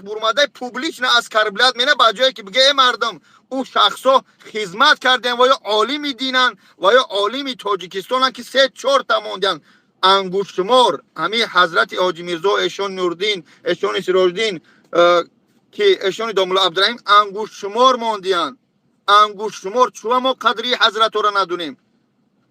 бурмадай публично оскорблять меня ба ҷое ки бигӯяд мардум ӯ шахсҳо хизмат кардем ва ё олими динанд ва ё олими тоҷикистонанд ки 3-4 монданд ангушшумор ҳамин ҳазрати ҳоҷи мирзо эшони нурдин эшони сироҷдин ки эшони домулла абдураҳим ангушшумор мондиянд ангушшумор чуа мо қадри ҳазратҳоро надонем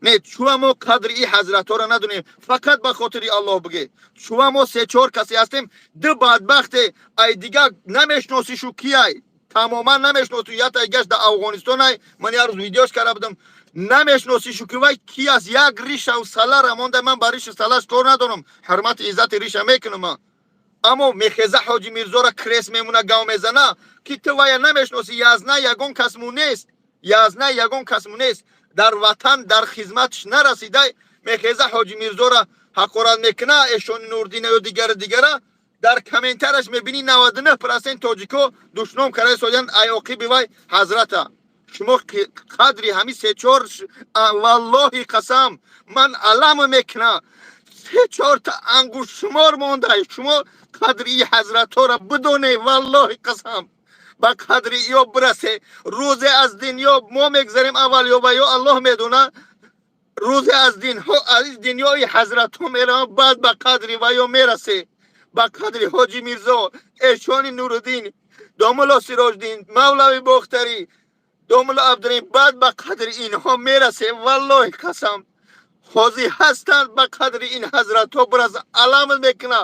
не чуа мо қадри и ҳазратҳоро надонем фақат ба хотири аллоҳ бигӯ чуа мо 3-4 касе ҳастем ду бадбахте ай дигар намешносишу кияй тамоман намешносу ятай гашт дар афғонистон ай ман як рӯз видеош карда будам намешносишу ки вай ки аст як ришав салара монда ман ба ришу салаш кор надорам ҳурмати иззати риша мекунам аммо мехеза ҳоҷи мирзоро крес мемуна гав мезана ки ту вая намешноси язна ягон касму нест язна ягон касму нест дар ватан дар хизматш нарасидай мехеза ҳоҷи мирзоро ҳақорат мекуна эшони нурдина ё дигара дар комментараш мебини 99% тоҷико душном карда соянд ай оқиби вай ҳазрата шумо қадри ҳами 3-4 валлоҳи қасам ман алам мекуна 3-4 та ангушшумор мондай шумо қадри ҳазратҳоро бидонед валлоҳи қасам ба қадри ё бирасе рӯзе аз динё мо мегзарем аввал ё ва ё аллоҳ медона рӯзе аз динёи ҳазратҳо мераванд баъд ба қадри ва ё мерасе ба қадри ҳоҷи мирзо эшони нуруддин домулло сироҷдин мавлави бохтарӣ домулло абдураҳим баъд ба қадри инҳо мерасе валлоҳи қасам ҳозир ҳастанд ба қадри ин ҳазратҳо бирас алам мекуна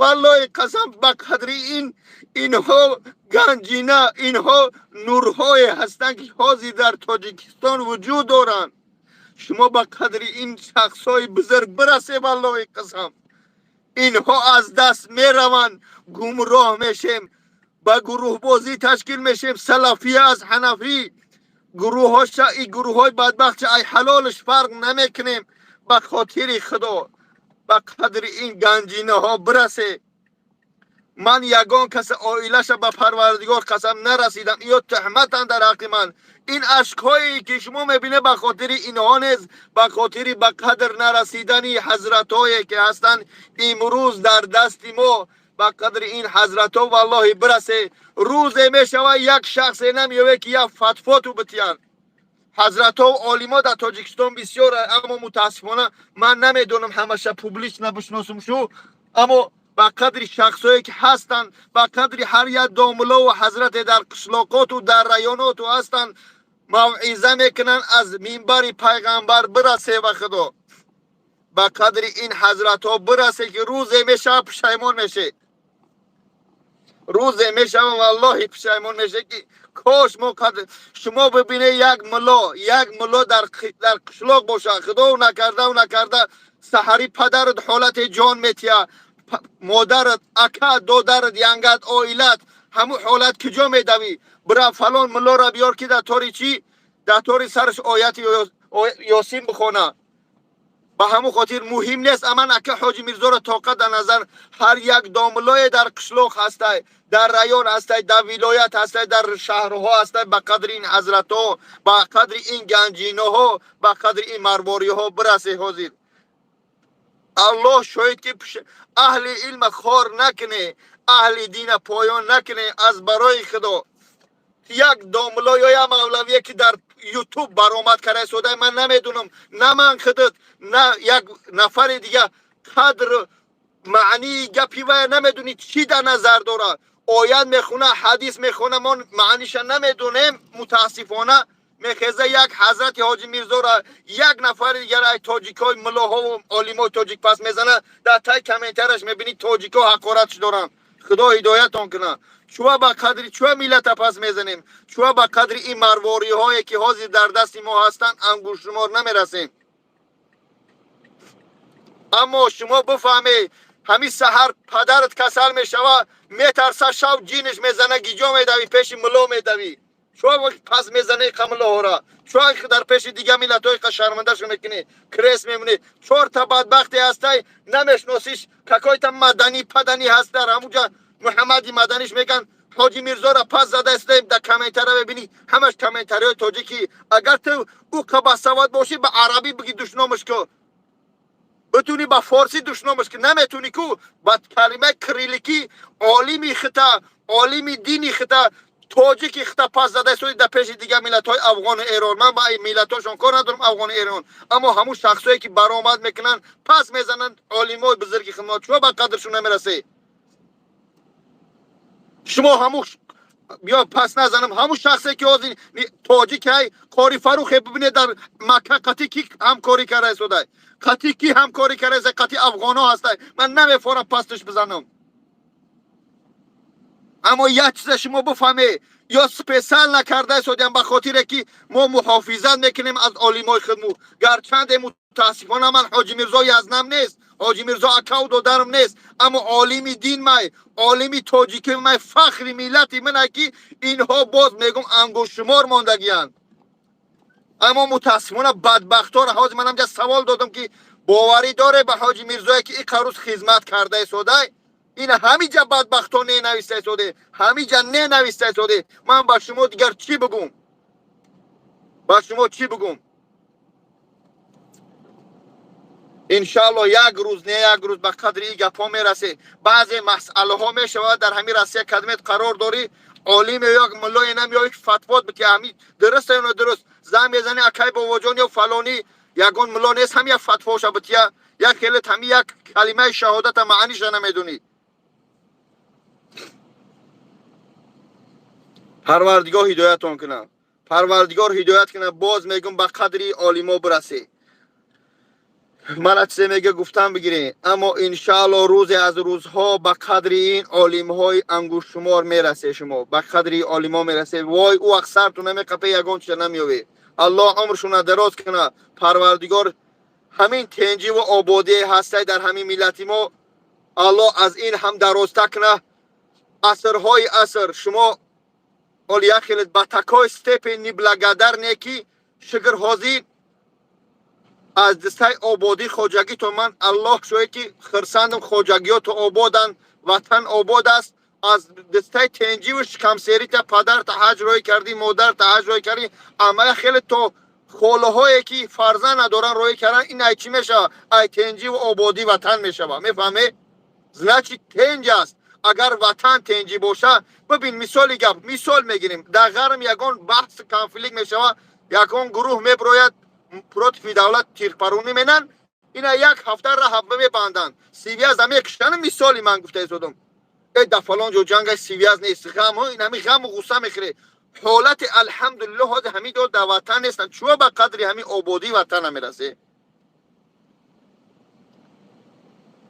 валлоҳи қасам ба қадри инҳо ганҷина инҳо нурҳое ҳастанд ки ҳозир дар тоҷикистон вуҷуд доранд шумо ба қадри ин шахсҳои бузург бирасе валлоҳи қасам инҳо аз даст мераванд гумроҳ мешем ба гурӯҳбозӣ ташкил мешем салафия аз ҳанафӣ гурӯҳҳои бадбахтша ай ҳалолш фарқ намекунем ба хотири худо ба қадри ин ганҷинаҳо бирасе ман ягон каса оилаша ба парвардигор қасам нарасидам ё туҳматан дар ҳаққи ман ин ашкҳое ки шумо мебинед ба хотири инҳо нест ба хотири ба қадр нарасидани ҳазратҳое ки ҳастанд имрӯз дар дасти мо ба қадри ин ҳазратҳо валлоҳи бирасе рӯзе мешавад як шахсе намеёвад ки як фатвоту битиянд ҳазратҳо олимо дар тоҷикистон бисёр аммо мутаассифона ман намедонам ҳамаша публично бишносам шу аммо ба қадри шахсое ки ҳастанд ба қадри ҳар як домуллову ҳазрате дар қишлоқоту дар районоту ҳастанд мавъиза мекунанд аз минбари пайғамбар бирасе ба худо ба қадри ин ҳазратҳо бирасе ки рӯзе мешавад пушаймон меше рӯзе мешавад валлоҳи пушаймон меше ки кош мо шумо бибинед як мулло дар қишлоқ бошад худо накарда саҳари падарат ҳолати ҷон метия модарат акат додарат янгат оилат ҳамун ҳолат куҷо медавӣ бира фалон муллоро биёр ки дар тори чӣ дар тори сараш ояти ёсин бихона ба ҳамун хотир муҳим нест аман ака ҳоҷи мирзоро тоқат дар назар ҳар як домуллое дар қишлоқ ҳастай дар район ҳастай дар вилоят ҳастай дар шаҳрҳо ҳастай ба қадри ин ҳазратҳо ба қадри ин ганҷинаҳо ба қадри ин марвориҳо бирасе ҳозир аллоҳ шоҳид ки аҳли илма хор накуне аҳли дина поён накуне аз барои худо як домулло ё як мавлавие ки дар ютуб баромад карда содай ман намедонам на ман худат на як нафари дига қадр маънии гапи вай намедонӣ чӣ дар назар дорад оят мехона ҳадис мехона мо маъниша намедонем мутаассифона мехеза як ҳазрати ҳоҷи мирзоро як нафари дигар ай тоҷикои муллоҳову олимои тоҷик пас мезана дар тай комментараш мебини тоҷико ҳақоратш доранд худо ҳидоятон куна чуа ба қадри чуа миллата пас мезанем чуа ба қадри ин марвориҳое ки ҳозир дар дасти мо ҳастанд ангушшумор намерасем аммо шумо бифаҳмед ҳамин саҳар падарат касал мешавад метарса шав ҷинш мезана гиҷо медавӣ пеши мулло медавӣ чуа пас мезанед қамлоҳора чуа дар пеши дига миллатҳои шармандашу мекунӣ крес мемунӣ 4 та бадбахте ҳастай намешносиш какой-то маданӣ паданӣ ҳаст дар ҳамуҷа муҳаммади маданиш меган ҳоҷи мирзоро пас зада истаем дар комментара бибинӣ ҳамаш комментариҳои тоҷикӣ агар ту ӯ қабасават бошӣ ба арабӣ биги душномаш ко بتونی با فارسی دشنامش که نمیتونی کو با کلمه کریلیکی عالمی خطا عالمی دینی خطا تاجیک خطا پس زده سوی در پیش دیگه ملت های افغان ایران. من با این ملت هاشون کار ندارم افغان ایران، اما همون شخصایی که برآمد میکنن پس میزنن عالمای بزرگی خدمات شما با قدرشون نمیرسه. شما همون بیا پس نزنم همون شخصی که از تاجیک های کاری فروخ ببینه در مکه قطعی کی همکاری کرده سوده، قطعی کی همکاری کرده، قطعی افغان ها هسته. من نمیفورم پستش بزنم، اما یک چیز شما بفهمه یا سپیسال نکرده سودیم به خاطر که ما محافظت میکنیم از عالمای خودمو. گرچند متاسفانه من حاجی میرزا یزنم نیست، حاجی میرزا اکاو دادرم نیست، اما عالمی دین مای عالمی تاجیکی مای فخر ملتی منه که اینها باز میگم انگشت شمار ماندگیان. اما متاسفانه بدبختار حاج منم جا سوال دادم که باوری داره به حاجی میرزا که این قروس خدمت کرده سوده، این همینجا بدبختا نه نویسته شده، همینجا نه نویسته شده. من با شما دیگر چی بگم؟ با شما چی بگم؟ انشالله یک روز نه یک روز به قدر این گپا میرسه. بعضی مسئله ها میشود در همین راسته کدمت قرار داری عالم یا یک ملای نم یا یک فتوات بتی همین درست یا درست زن میزنی اکای بابا جان یا فلانی یگان ملا نیست هم یک فتوا شو بتیا یک خیلت همین یک کلمه شهادت معنیش نمیدونی. پروردگار هدایتون کنه، پروردگار هدایت کنه. باز میگم به قدری عالما برسه. من چه میگه گفتم بگیرین، اما انشالله روز از روزها به قدری این عالم های انگوش شمار میرسه، شما به قدری عالما میرسه. وای او اکثر تو نمیقپه یگان چه نمیوی. الله عمرشون دراز کنه. پروردگار همین تنجی و آبادی هسته در همین ملتی ما الله از این هم درازتر کنه. اثرهای اثر شما اولیا خیلت با تکای ستپ نیبلگدر نیکی شگر حاضین از دستای آبادی خوجگی تو من الله شوی که خرسندم خوجگی تو آبادن وطن آباد است. از دستای تنجی و شکمسیری تا پدر تا حج روی کردی، مادر تا حج روی کردی، اما خیلی تو خوله هایی که فرزند ندارن روی کردن، این ای چی میشه؟ ای تنجی و آبادی وطن میشه. میفهمی؟ زنچی تنج است. اگر وطن تنجی باشه، ببین مثالی گپ مثال میگیریم در غرم یگان بحث کانفلیکت میشه، یگان گروه میبروید پروت فی دولت تیرپرونی منن، اینا یک هفته را حبه میبندن. سیویاز همه کشتن مثالی من گفته زدم ای در فلان جو جنگ سیویاز نیست، غم این همه غم و غصه میخوره. حالت الحمدلله ها همین دو در وطن نیستن. چوه به قدری همین آبادی وطن میرسه؟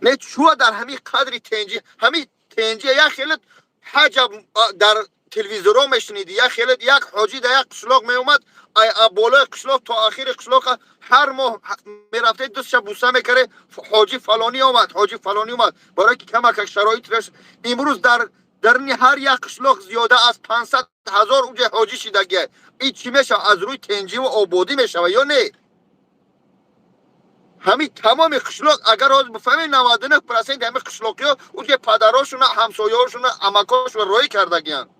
نه چوه در همین قدری تنجی همین تنجی یک خیلت حجب در تلویزیون میشنیدی، یک خیلت یک حاجی در یک قشلاق میومد ای بالای قشلاق تا آخر قشلاق هر ماه میرفته دو شب بوسه میکره حاجی فلانی آمد، حاجی فلانی آمد، برای که کمک شرایط رش. امروز در هر یک قشلاق زیاده از 500,000 اونجا حاجی شدگی. این چی میشه؟ از روی تنجی و آبادی میشه یا نه؟ همین تمام قشلاق اگر از بفهمین 99% همین قشلاقی ها اونجا پدراشون همسایه‌هاشون عمکاشون روی کردگیان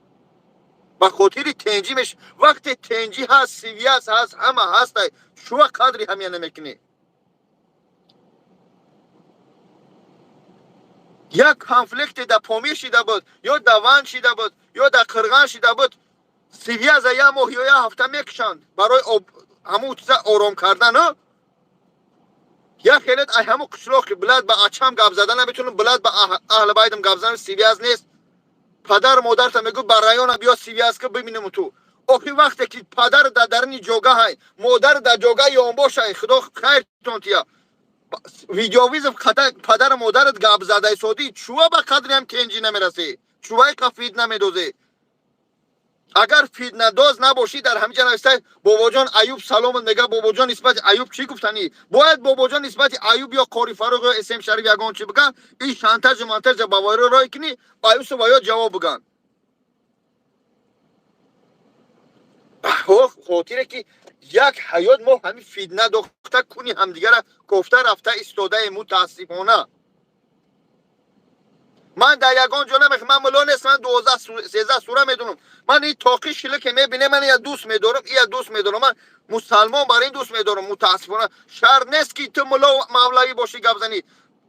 به خاطر تنجی میشه. وقت تنجی هست سیویاس هست همه هست شو قدری همین نمیکنی. یک کانفلیکت در پامیر شده بود یا در وان شده بود یا در قرغان شده بود، سیویاس یا ماه یا هفته میکشند برای همون چیزا آرام کردن. ها یا خیلیت ای همون قشلاق بلاد با اچم گپ زدن نمیتونم، بلاد با اهل بیتم گپ زدن سیویاس نیست. پدر مادر تا میگو برایان بیا سیویاس که ببینم تو. آخی وقتی که پدر در درنی جوگه های مادر در جوگه یان باشه خدا خیر تونتیا ویدیو ویز پدر مادرت گپ زده سودی چوه به قدری هم تنجی نمیرسی، چوه که فید نمیدوزی. اگر فیدنه دوز نباشی در همینجا نوشته بابا جان ایوب سلام میگه. بابا جان نسبت ایوب چی گفتنی؟ باید بابا جان نسبت ایوب یا قاری فاروق یا اسم شریف یگان چی بگن؟ این شانتاژ مانتاژ باوری رای کنی ایوب سو باید جواب بگن. خاطره که یک حیات ما همین فیدنه دختر کنی همدیگه را گفته رفته استاده متاسفانه. من در یگان جا نمیخوام، من ملا نیست، من 12 13 سوره میدونم. من این تاقی شله که میبینه من یا دوست میدارم، یا دوست میدارم. من مسلمان برای این دوست میدارم. متاسفانه شر نیست که تو ملا و مولوی باشی گپ زنی.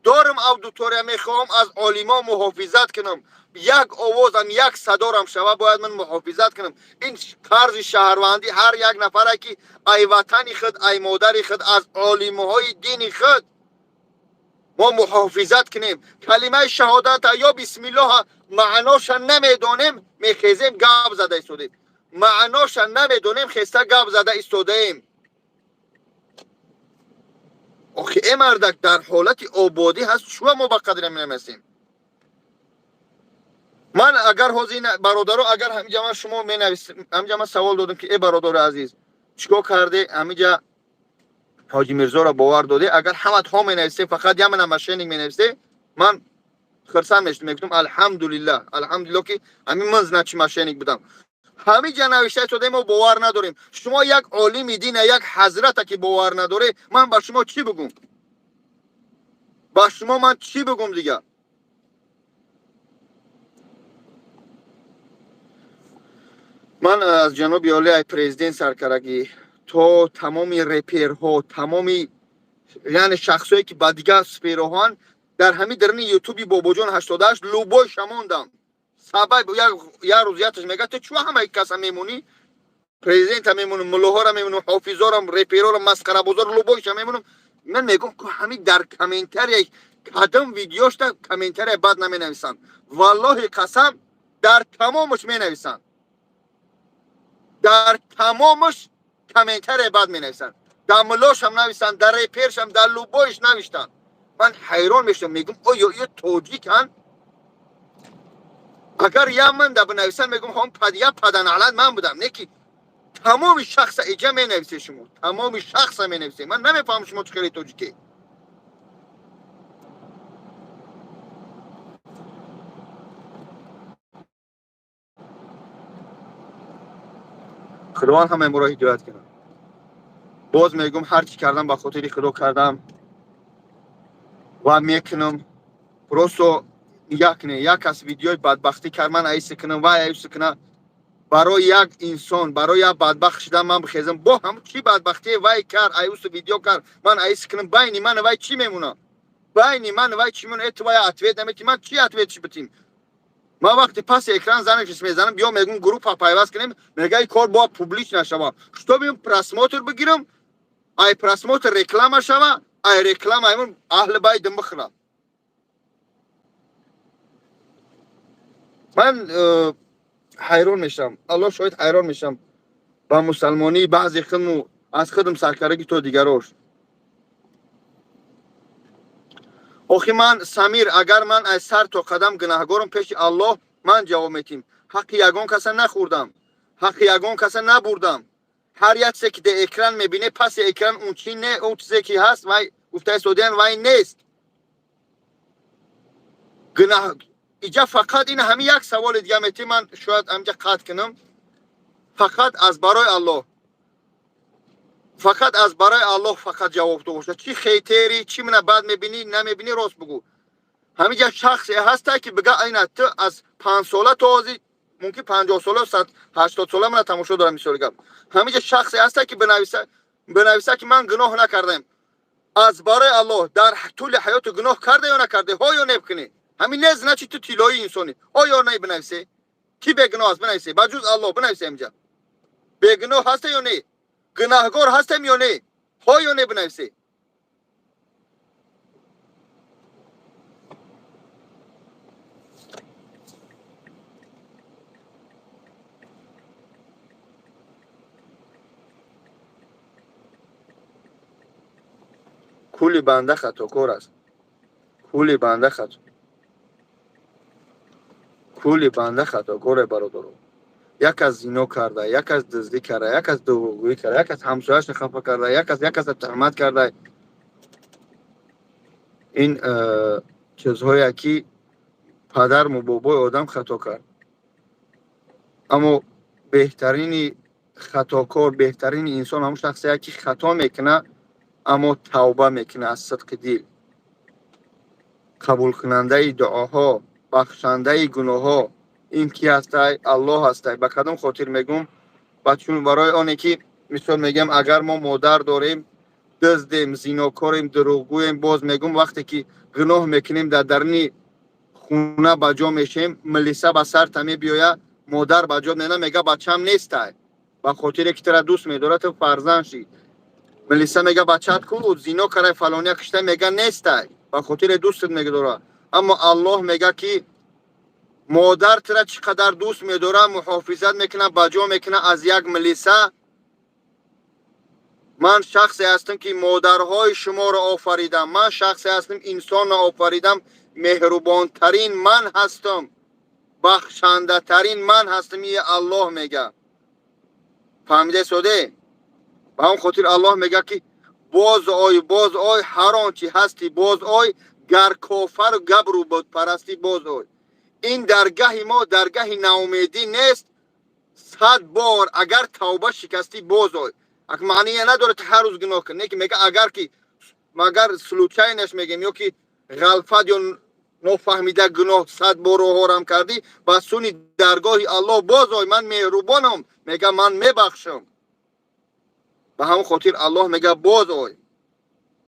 دارم اودیتوریا میخوام از عالما محافظت کنم، یک آوازم یک صدارم شوه باید من محافظت کنم. این قرض شهروندی هر یک نفره که ای وطن خود ای مادر خود از عالمهای دین خود ما محافظت کنیم. کلمه شهادت یا بسم الله معناش نمیدونیم، میخیزیم گپ زده ایستادیم. معناش نمیدونیم، خسته گپ زده ایستادیم. آخه این مردک در حالت آبادی هست، شو ما به قدر نمیرسیم. من اگر حاضر برادرو اگر همینجا من شما می نویسیم، همینجا من سوال دادم که ای برادر عزیز چیکار کرده، همینجا حاجی میرزا را باور داده، اگر همه ها می نویسه فقط یا من ماشینینگ می نویسه، من خرسان میگم الحمدلله الحمدلله که همین من زنچ ماشینینگ بودم. همینجا نوشته شده ما باور نداریم. شما یک عالم دین یک حضرت که باور نداره، من با شما چی بگم؟ با شما من چی بگم دیگه؟ من از جناب عالی پرزیدنت سرکارگی تو تمام رپرها، تمام یعنی شخصایی که با دیگه سپیروهان در همین درن یوتیوبی باباجان 88 لوبای شموندم. سبب یک روزیاتش میگه تو چوا همه کسا میمونی، پرزیدنت هم میمونم، ملاها را میمونم، حافظا را، رپرها را، مسخره بازار لوبایش هم میمونم. من میگم که همین در کامنتر یک قدم ویدیوش تا کامنتر بد نمی نویسن. والله قسم در تمامش می نویسن، در تمامش کامنتر بد می نویسن. در ملاش هم نویسن، در رپرش هم، در لوبایش نویسن. من حیران میشم، میگم آیا یه توجیکن؟ اگر یا من در بنویسن میگم هم پدیه پدن علت من بودم، نه که تمام شخص ایجا می نویسه. شما تمام شخص می نویسه. من نمیفهم شما چه خیلی توجیکی. خداوند هم امرو هدایت کنه. باز میگم هر چی کردم به خاطر خدا کردم و میکنم. پروسو یک از ویدیوی بدبختی کرد من ایست کنم و ایست کنم برای یک انسان، برای یک بدبخت شدم من بخیزم با هم چی بدبختی وای کرد ایست ویدیو کرد من ایست کنم بین من وای چی میمونه؟ بین من وای چی میمونه؟ اتوای اتویت نمیتی من چی اتویت چی بتیم؟ ما وقتی پس اکران زنش میزنم بیا میگم گروه پیوست کنیم، میگه این کار با پوبلیک نشوه. شتو بیم پرسموتر بگیرم، ای پرسموتر رکلام شوه، ای رکلام ایمون اهل بیت مخرا. من حیران میشم، الله شاید حیران میشم با مسلمانی بعضی خودمو از خودم سرکارگی تو دیگراش. آخی من سمیر اگر من از سر تا قدم گناهگارم پیش الله، من جواب میتیم حق یگان کس نخوردم، حق یگان کس نبردم. هر یک چیزی که در اکران میبینه پس اکران اون چی نه، اون چیزی که هست وای گفته سودیان وای نیست. گناه اینجا فقط این همین یک سوال دیگه میتیم من شاید همینجا قطع کنم. فقط از برای الله، فقط از برای الله فقط جواب تو باشه. چی خیتری چی من بعد میبینی نمیبینی راست بگو. همینجا شخصی هسته که بگه اینا تو از 5 ساله تو ازی ممکن 50 ساله 80 ساله من تماشا دارم میشه گم. همینجا شخصی هسته که بنویسه که من گناه نکردم، از برای الله در طول حیات گناه کرده یا نکرده، ها یا نبکنی. همین نز نه چی تو طلایی انسانی ها یا نه بنویسه. کی بگناه است بنویسه بجز الله بنویسه. اینجا بگناه هسته یا نه، گناهگار هستم یا نه، ها یا نه بنویسه. کلی بنده خطاکار است، کلی بنده کلی بنده خطاکار برادرو. یک از زنا کرده، یک از دزدی کرده، یک از دروغگویی کرده، یک از همسایه‌اش خفه کرده، یک از تهمت کرده. این چیزهایی که پدر و بابای آدم خطا کرد. اما بهترین خطاکار، بهترین انسان همون شخصیه که خطا میکنه اما توبه میکنه از صدق دل، قبول کننده دعاها بخشنده گناه ها این کی هسته؟ الله هسته. به کدام خاطر میگم؟ چون برای آنه که مثال میگم اگر ما مادر داریم، دزدیم، زیناکاریم، دروغگویم، باز میگم وقتی که گناه میکنیم در درنی خونه بجا میشیم، ملیسه به سر تمی بیاید، مادر بجا میگه بچم نیسته، به خاطر که ترا دوست میداره تو فرزند شی. ملیسه میگه بچت کو زینا کرده فلانی کشته، میگه نیسته، به خاطر دوستت میداره. اما الله میگه که مادر ترا چقدر دوست میداره، محافظت میکنه، بجا میکنه از یک ملیسه. من شخصی هستم که مادرهای شما را آفریدم، من شخصی هستم انسان را آفریدم، مهربان ترین من هستم، بخشنده ترین من هستم. یه الله میگه. فهمیده سوده؟ به هم خاطر الله میگه که باز آی هر آنچه هستی باز آی، گر کافر و گبر و بت پرستی باز آی. این درگاه ما درگاه ناامیدی نیست. 100 بار اگر توبه شکستی باز آی. اگه معنی نداره که هر روز گناه کنی، که میگه اگر که مگر سلوچینش میگیم یا که غلطت یا نفهمیده گناه 100 بار رو حرام کردی، با سونی درگاه الله باز آی، من مهربانم، میگه من میبخشم. به همون خاطر الله میگه باز آی.